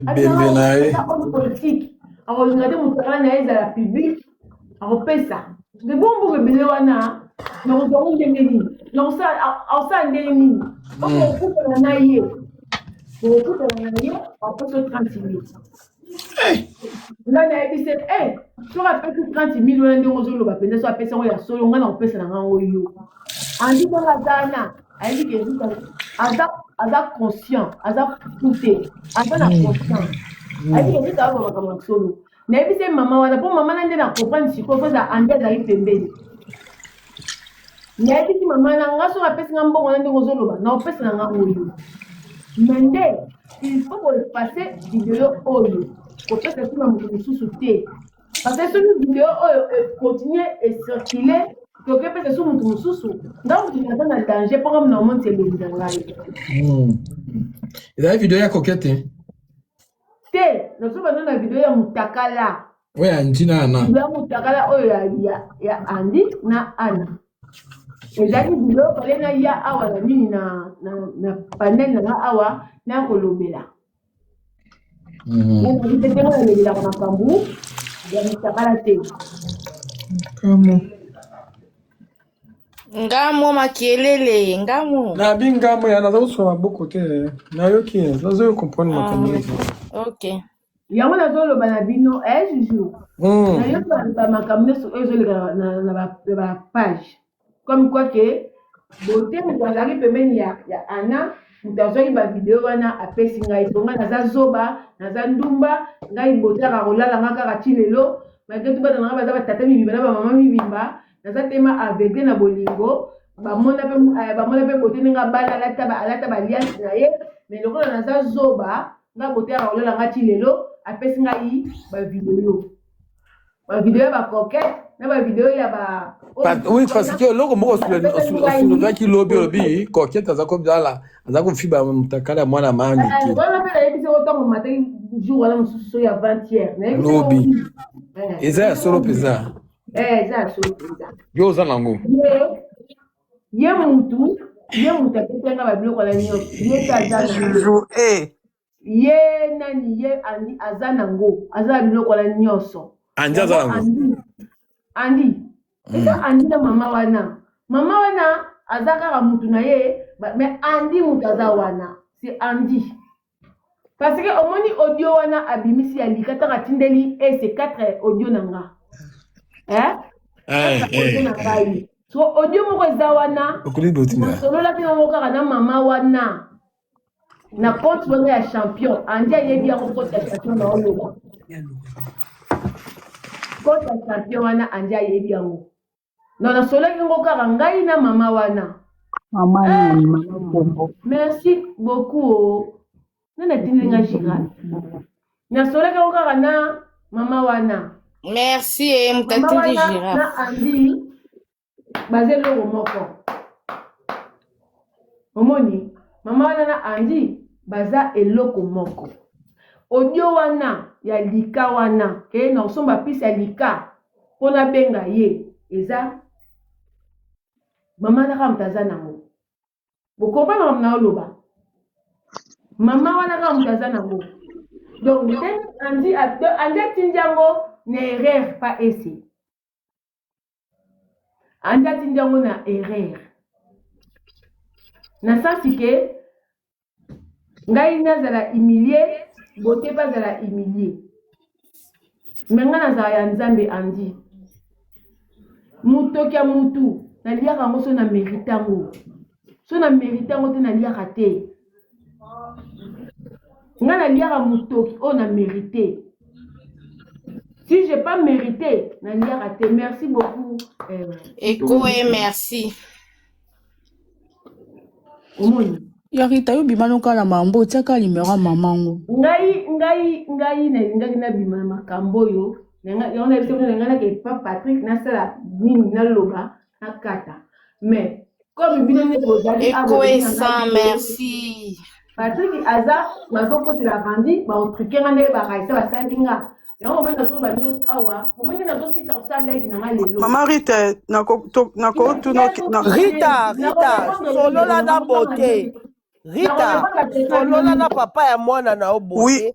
Bembenae. politique. Alors, regardez mon terrain à la public. Alors, paye ça. De bon pour le béléwana. Non, on des médis. Non, ça, en des médis. On coupe la naïe. On coupe la naïe. On peut se 30 000. Là, il dit, hey, tu rappelles que 30 000 euros de rosolo, va payer ça, payer ça, on a solo, on a payé ça dans un oyo. On dit qu'on a dana. Elle dit que Aza conscient, Aza fouté, Aza na conscient. Elle dit que c'est ça va comme solo. Mais puis c'est maman, on a pour maman n'a pas comprendre si quoi ça ande d'aller pembe. Mais puis maman n'a pas sur la pèse n'a bon on a des rosolo, na pèse na nga oyo. Mais il faut passer vidéo oyo. Pour que ça soit sous-souté. Parce que cette vidéo continue et circuler. Donc, peut être sous sous. Donc, il y a un danger pour que nous monte le vidéo. Et la vidéo est coquette. Nous sommes dans la vidéo ya Mutakala. Oui, Andy na Anna. Ya Mutakala ya Andy na Anna. Et là, il vidéo parler na ya awa na mini na panel na awa na kolobela. Ngamo makelele, ngamo. Na bingamo ya na zo beaucoup te. Na yoki, zo comprendre makambo. OK. Yango na zo lo bana bino juju. Na yo ba makambo so ezo le na ba page. Comme quoi que beauté mo azali pembeni ya Anna. Mutazoki ba video wana apesi ngai tonga naza zoba naza ndumba ngai botaka kolala ngaka katilelo maketu bana ngaba za batata mibimba na ba mama mibimba naza tema aveugle na bolingo bamona pe bote ninga bala alata ba lias na ye mais lokola naza zoba nga botaka kolala ngati lelo apesi ngai ba video ba coquette na ba video ya ba oui, parce que logo moko sur qui lobby coquette aza ko bala aza ko fiba Mutakala mwana mami ki voilà mais la ebiso to mo matin jour wala mususu ya 20h lobby eza solo pesa eza solo pesa yo za nango ye mutu apetenga ba biloko la nyo ye kaza Juju ye nani ye ani aza nango aza biloko la nyoso anja za nango Andi eza Andi na mama wana aza kaka mutu na ye mais Andi mutu aza wana c'est Andi parce que au moni audio wana abimisi ya likata tindeli c'est 4 audio nanga so audio moko eza wana solo la kina moko kaka na mama wana na compte wana ya champion Andi ayebi ya compte ya champion na oloba compte ya champion wana Andi ayebi yango non na solo kingo kaka ngai na mama wana Mama merci beaucoup nana tinga jira na solo kingo kaka na mama wana merci mutati jira na Andi bazelo moko omoni mama wana na Andi baza eloko moko audio wana ya lika wana ke na osomba pisa ya lika pona benga ye eza mama na kamtaza nango bokompana na oloba mama wana kamtaza nango donc Andi tinjango na erreur pas essayer Andi tinjango na erreur na sasi ke ngai nazala humilié bote bazala humilié mais nga nazala ya nzambe Andi mutoki ya mutu naliaka yango so na mérite yango te naliaka te nga naliaka mutoki oyo na mérité si j'ai pas mérité naliaka te merci beaucoup Ekoe merci omoni Yarita yo bimano kala mambo tiaka limera mamango. Ngai nalingaki nabima na makambo oyo yango na biso na ngana ke pa Patrick nasala nini naloba nakata mais comme bino ne kozali Ekoe sans merci Patrick aza bazokotela bandi baotrukenga nde bakaisa basalinga yango omoi nazoba nyonso awa omoi nazosisa kosala live nanga lelo Mama Rita Rita solola na beauté. Rita, solola na papa ya mwana na Oui. obote.